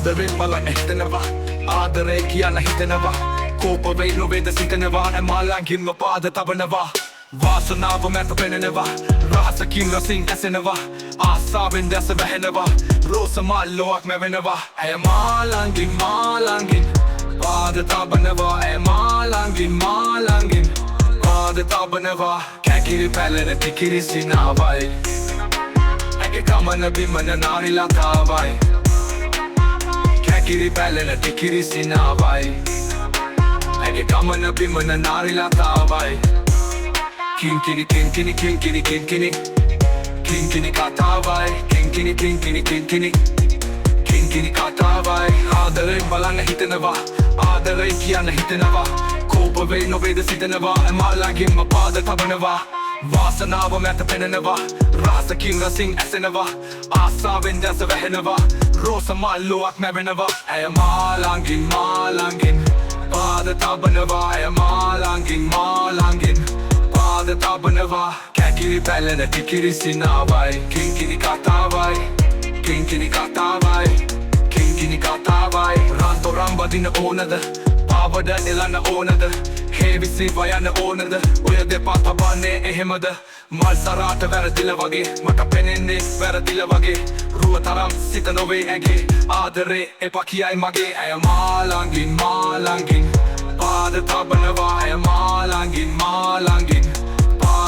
ආදරෙන් බලන්න හිතනවා ආදරේ කියන්න හිතනවා කෝප වෙයි නොවේද සිතනවා එමාලංගින්ම පාද තබනවා වාසනාව මැත පෙනෙනවා රහසකින් රසින් ඇසෙනවා ආසාවෙන් දැස වැහෙනවා රෝස මල්ලොක් මැවෙනවා ඇය මාලංගින් පාද තබනවා ඇය මාලංගින් පාද තබනවා කැකිරි පැලෙන තිකිරි සිනාවයි ඇගේ ගමන බිමන නාරි ලතාවයි කැකිරි පැලෙන තිකිරි සිනාවයි ඇගේ ගමන බිමන නාරි ලතාවයි Kinkini kinkini kinkini kinkini Kinkini katavai Kinkini kinkini kinkini Kinkini katavai ආදරේ බලන්න හිතනවා ආදරේ කියන්න හිතනවා කෝප වෙයි නොවේද සිතනවා එමාලංගින්ම පාද තබනවා වාසනාව මැත පෙනෙනවා රහසකින් රසින් ඇසෙනවා ආසාවෙන් දැස වැහෙනවා රෝස මල්ලොක් මැවෙනවා ඇය මාලංගින් පාද තබනවා ඇය මාලංගින් පාද තබනවා කැකිරි පැලෙන තිකිරි සිනාවයි කිංකිණි කතාවයි කිංකිණි කතාවයි කිංකිණි කතාවයි රන්තොරම් බදින ඕනද පාවඩ එලන්න ඕනද හේවිසි වයන්න ඕනද ඔය දෙපා තබන්නේ එහෙමද මල් සරාට වැරදිල වගේ මට පෙනෙන්නේ වැරදිල වගේ රුව තරම් සිත නොවේ ඇගේ ආදරේ එපා කියයි මගේ ඇය මාලංගින් පාද තබනවා ඇය මාලංගින්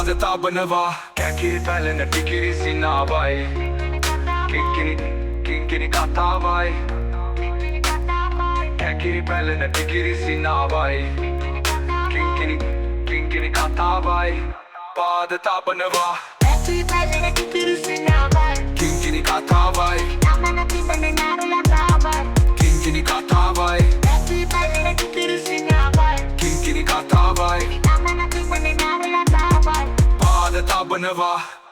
පාද තබනවා කැකිරි පැලෙන ටිකිරි සිනාවයි කිංකිණි කතාවයි කැකිරි පැලෙන ටිකිරි සිනාවයි කිංකිණි කතාවයි පාද තබනවා කැකිරි පැලෙන ටිකිරි සිනාවයි කිංකිණි කතාවයි ගමන බිමන නාරි ලතාවයි කිංකිණි කතාවයි කැකිරි පැලෙන ටිකිරි සිනාවයි කිංකිණි කතාවයි ගමන බිමන නාරි ලතාවයි පාද තබනවා